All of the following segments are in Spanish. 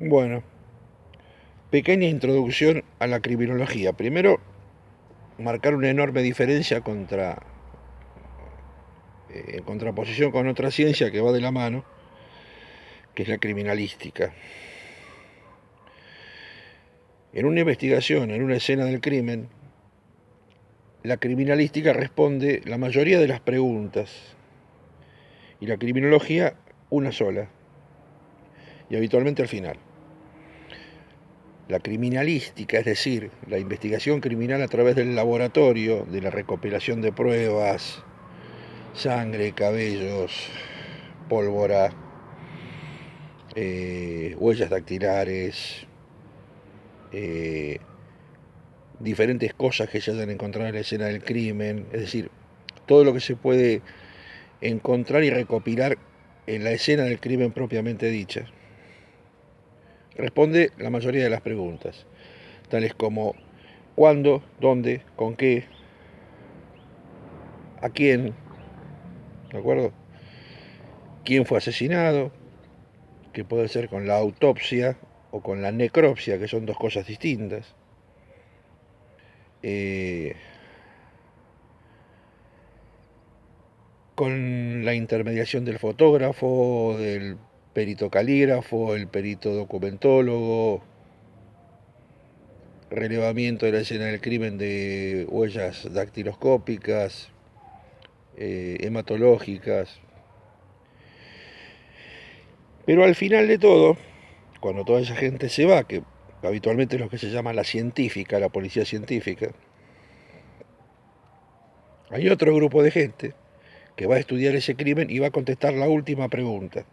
Bueno, pequeña introducción a la criminología. Primero, marcar una enorme diferencia en contraposición con otra ciencia que va de la mano, que es la criminalística. En una investigación, en una escena del crimen, la criminalística responde la mayoría de las preguntas y la criminología una sola, y habitualmente al final. La criminalística, es decir, la investigación criminal a través del laboratorio, de la recopilación de pruebas, sangre, cabellos, pólvora, huellas dactilares, eh, diferentes cosas que se hayan encontrado en la escena del crimen, es decir, todo lo que se puede encontrar y recopilar en la escena del crimen propiamente dicha. Responde la mayoría de las preguntas, tales como cuándo, dónde, con qué, a quién, ¿de acuerdo? ¿Quién fue asesinado? Que puede ser con la autopsia o con la necropsia, que son dos cosas distintas. Eh, con la intermediación del fotógrafo, del perito calígrafo, el perito documentólogo, relevamiento de la escena del crimen de huellas dactiloscópicas, hematológicas. Pero al final de todo, cuando toda esa gente se va, que habitualmente es lo que se llama la científica, la policía científica, hay otro grupo de gente que va a estudiar ese crimen y va a contestar la última pregunta.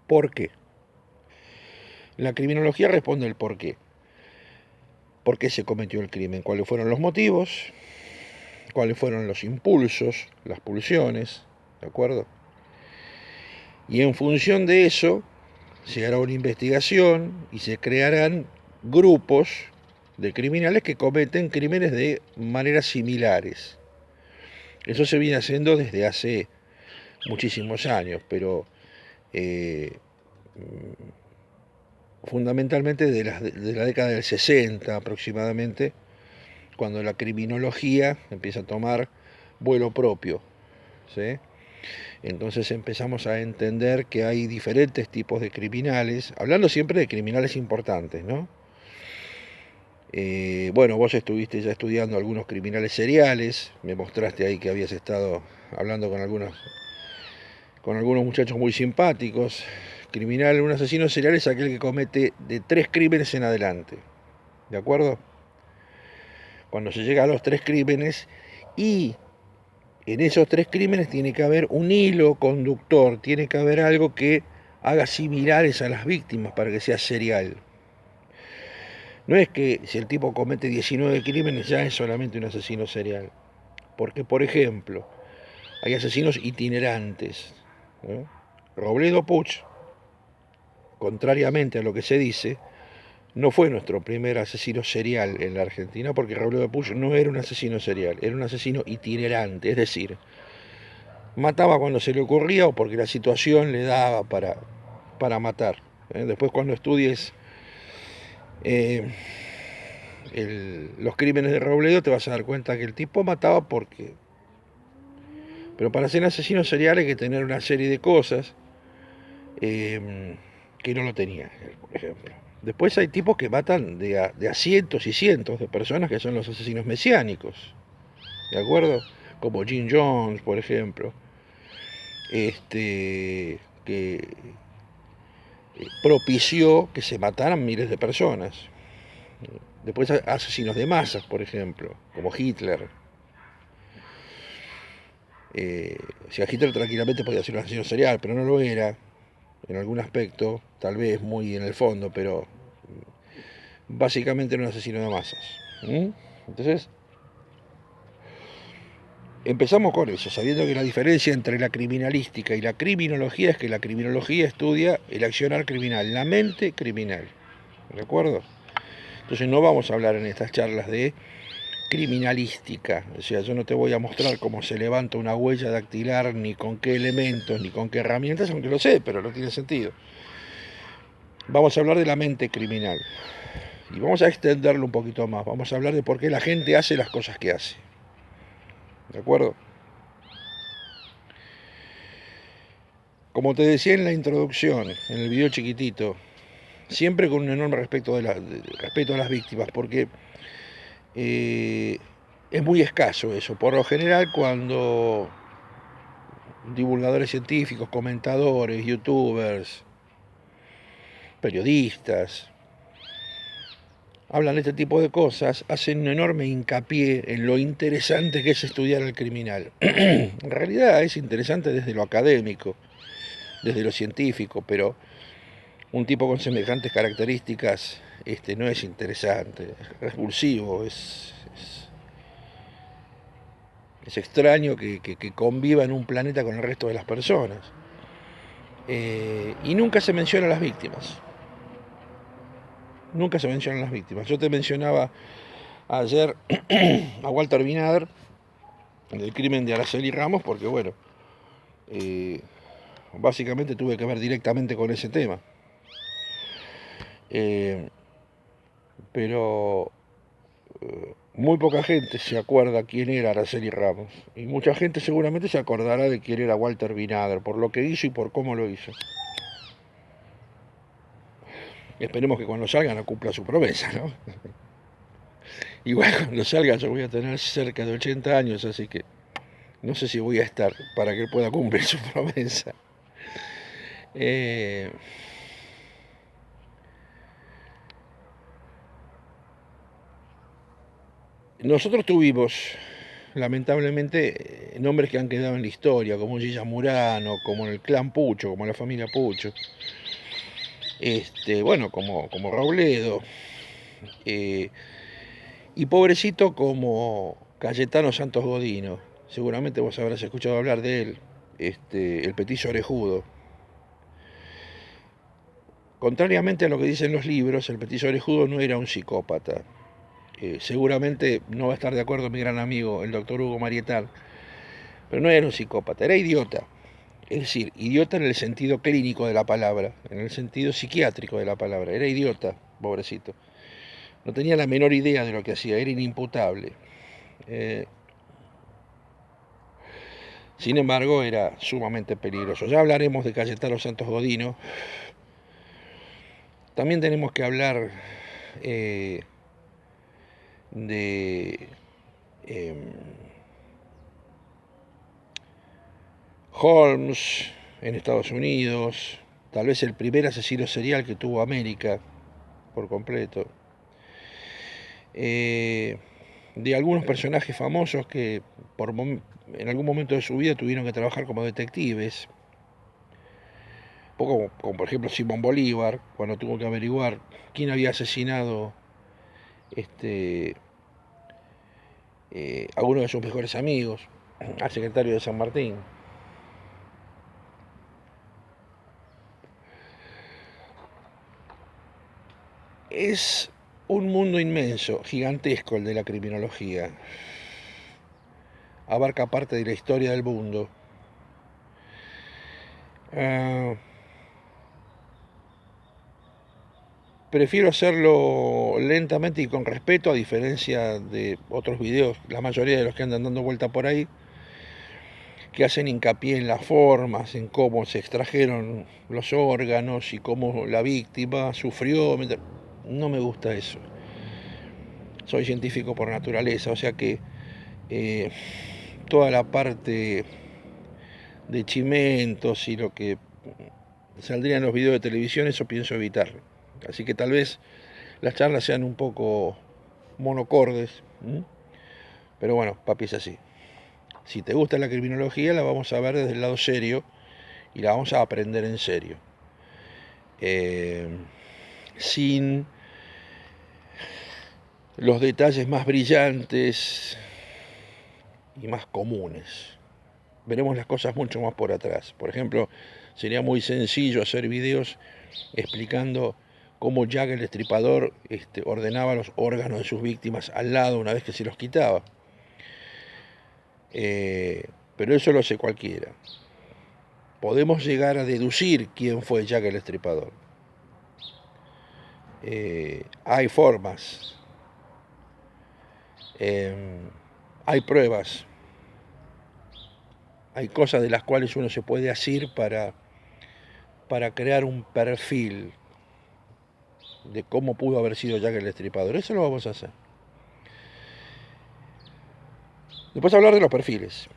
¿Por qué? La criminología responde el por qué. ¿Por qué se cometió el crimen? ¿Cuáles fueron los motivos? ¿Cuáles fueron los impulsos, las pulsiones? ¿De acuerdo? Y en función de eso, se hará una investigación y se crearán grupos de criminales que cometen crímenes de maneras similares. Eso se viene haciendo desde hace muchísimos años, pero eh, fundamentalmente de la década del 60 aproximadamente, cuando la criminología empieza a tomar vuelo propio, ¿sí? Entonces empezamos a entender que hay diferentes tipos de criminales, hablando siempre de criminales importantes, ¿no? Bueno, vos estuviste ya estudiando algunos criminales seriales, me mostraste ahí que habías estado hablando con algunos muchachos muy simpáticos. Un asesino serial es aquel que comete de 3 crímenes en adelante, ¿de acuerdo? Cuando se llega a los 3 crímenes y en esos 3 crímenes tiene que haber un hilo conductor, tiene que haber algo que haga similares a las víctimas para que sea serial. No es que si el tipo comete 19 crímenes ya es solamente un asesino serial. Porque, por ejemplo, hay asesinos itinerantes, ¿no? Robledo Puch, contrariamente a lo que se dice, no fue nuestro primer asesino serial en la Argentina, porque Robledo Puch no era un asesino serial, era un asesino itinerante, es decir, mataba cuando se le ocurría o porque la situación le daba para matar. Después cuando estudies eh, los crímenes de Robledo te vas a dar cuenta que el tipo mataba porque... Pero para ser asesino serial hay que tener una serie de cosas que no lo tenía, por ejemplo. Después hay tipos que matan de a cientos y cientos de personas que son los asesinos mesiánicos, ¿de acuerdo? Como Jim Jones, por ejemplo, que propició que se mataran miles de personas. Después asesinos de masas, por ejemplo, como Hitler. O sea, Hitler tranquilamente podía ser un asesino serial, pero no lo era, en algún aspecto, tal vez muy en el fondo, pero básicamente era un asesino de masas. Entonces, empezamos con eso, sabiendo que la diferencia entre la criminalística y la criminología es que la criminología estudia el accionar criminal, la mente criminal. ¿De acuerdo? Entonces no vamos a hablar en estas charlas de criminalística, o sea, yo no te voy a mostrar cómo se levanta una huella dactilar, ni con qué elementos, ni con qué herramientas, aunque lo sé, pero no tiene sentido. vamos a hablar de la mente criminal. Y vamos a extenderlo un poquito más. Vamos a hablar de por qué la gente hace las cosas que hace. ¿De acuerdo? Como te decía en la introducción, en el video chiquitito, siempre con un enorme respeto, respeto a las víctimas, porque es muy escaso eso. Por lo general, cuando divulgadores científicos, comentadores, youtubers, periodistas, hablan de este tipo de cosas, hacen un enorme hincapié en lo interesante que es estudiar al criminal. En realidad es interesante desde lo académico, desde lo científico, pero un tipo con semejantes características no es interesante, es repulsivo, es extraño que conviva en un planeta con el resto de las personas. Y nunca se mencionan las víctimas. Nunca se mencionan las víctimas. Yo te mencionaba ayer a Walter Binader, del crimen de Araceli Ramos, porque bueno, básicamente tuve que ver directamente con ese tema. Pero muy poca gente se acuerda quién era Araceli Ramos. Y mucha gente seguramente se acordará de quién era Walter Binader, por lo que hizo y por cómo lo hizo. Esperemos que cuando salga no cumpla su promesa, ¿no? Igual cuando salga yo voy a tener cerca de 80 años, así que no sé si voy a estar para que pueda cumplir su promesa. Nosotros tuvimos, lamentablemente, nombres que han quedado en la historia, como Gilla Murano, como el clan Pucho, como la familia Pucho, bueno, como Robledo, y pobrecito como Cayetano Santos Godino. Seguramente vos habrás escuchado hablar de él, el petiso orejudo. Contrariamente a lo que dicen los libros, el petiso orejudo no era un psicópata. Seguramente no va a estar de acuerdo mi gran amigo, el doctor Hugo Marietal, pero no era un psicópata, era idiota. Es decir, idiota en el sentido clínico de la palabra, en el sentido psiquiátrico de la palabra. Era idiota, pobrecito. No tenía la menor idea de lo que hacía, era inimputable. Sin embargo, era sumamente peligroso. Ya hablaremos de Cayetano Santos Godino. También tenemos que hablar de Holmes en Estados Unidos, tal vez el primer asesino serial que tuvo América por completo. De algunos personajes famosos que en algún momento de su vida tuvieron que trabajar como detectives, poco como por ejemplo Simón Bolívar, cuando tuvo que averiguar quién había asesinado a uno de sus mejores amigos, al secretario de San Martín. Es un mundo inmenso, gigantesco el de la criminología. Abarca parte de la historia del mundo. Prefiero hacerlo lentamente y con respeto, a diferencia de otros videos, la mayoría de los que andan dando vuelta por ahí, que hacen hincapié en las formas, en cómo se extrajeron los órganos y cómo la víctima sufrió. No me gusta eso. Soy científico por naturaleza, o sea que toda la parte de chimentos y lo que saldría en los videos de televisión, eso pienso evitarlo. Así que tal vez las charlas sean un poco monocordes, pero bueno, papi, es así. Si te gusta la criminología, la vamos a ver desde el lado serio y la vamos a aprender en serio. Sin los detalles más brillantes y más comunes. Veremos las cosas mucho más por atrás. Por ejemplo, sería muy sencillo hacer videos explicando cómo Jack el Destripador ordenaba los órganos de sus víctimas al lado una vez que se los quitaba. Pero eso lo hace cualquiera. Podemos llegar a deducir quién fue Jack el Destripador. hay formas, hay pruebas, hay cosas de las cuales uno se puede asir para crear un perfil de cómo pudo haber sido Jack el Destripador. Eso lo vamos a hacer. Después hablar de los perfiles.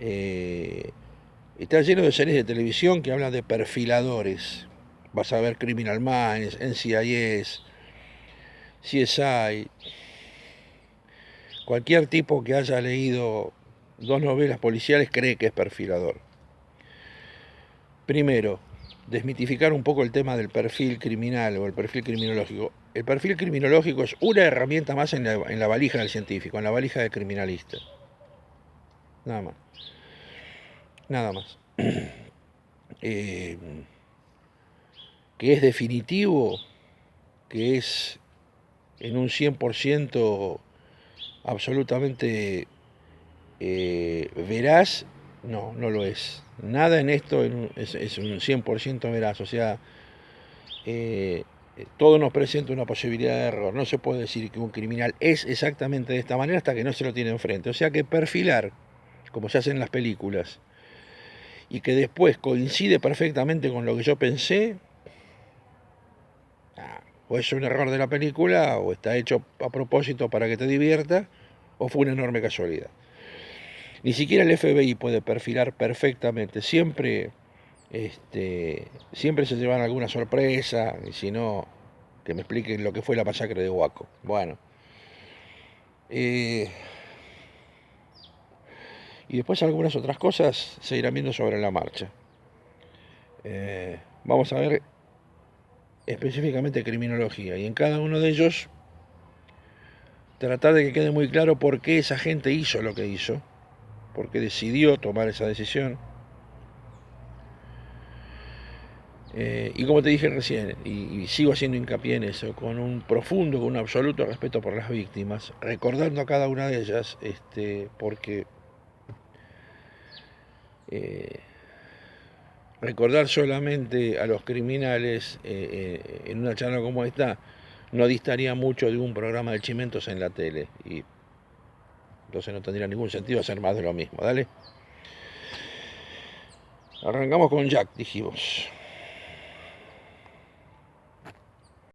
Está lleno de series de televisión que hablan de perfiladores. Vas a ver Criminal Minds, NCIS, CSI. Cualquier tipo que haya leído 2 novelas policiales cree que es perfilador. Primero, desmitificar un poco el tema del perfil criminal o el perfil criminológico. El perfil criminológico es una herramienta más en la valija del científico, en la valija del criminalista. Nada más. Nada más. Que es definitivo, que es en un 100% absolutamente veraz, no lo es. Nada en esto es un 100% veraz, o sea, todo nos presenta una posibilidad de error. No se puede decir que un criminal es exactamente de esta manera hasta que no se lo tiene enfrente. O sea que perfilar, como se hace en las películas, y que después coincide perfectamente con lo que yo pensé, o es un error de la película, o está hecho a propósito para que te divierta, o fue una enorme casualidad. Ni siquiera el FBI puede perfilar perfectamente. Siempre se llevan alguna sorpresa, y si no, que me expliquen lo que fue la masacre de Waco. Bueno. Y después algunas otras cosas se irán viendo sobre la marcha. Vamos a ver específicamente criminología, y en cada uno de ellos tratar de que quede muy claro por qué esa gente hizo lo que hizo, por qué decidió tomar esa decisión. Y como te dije recién, y sigo haciendo hincapié en eso, con un absoluto respeto por las víctimas, recordando a cada una de ellas, porque recordar solamente a los criminales en una charla como esta no distaría mucho de un programa de chimentos en la tele, y entonces no tendría ningún sentido hacer más de lo mismo. Dale. Arrancamos con Jack, dijimos.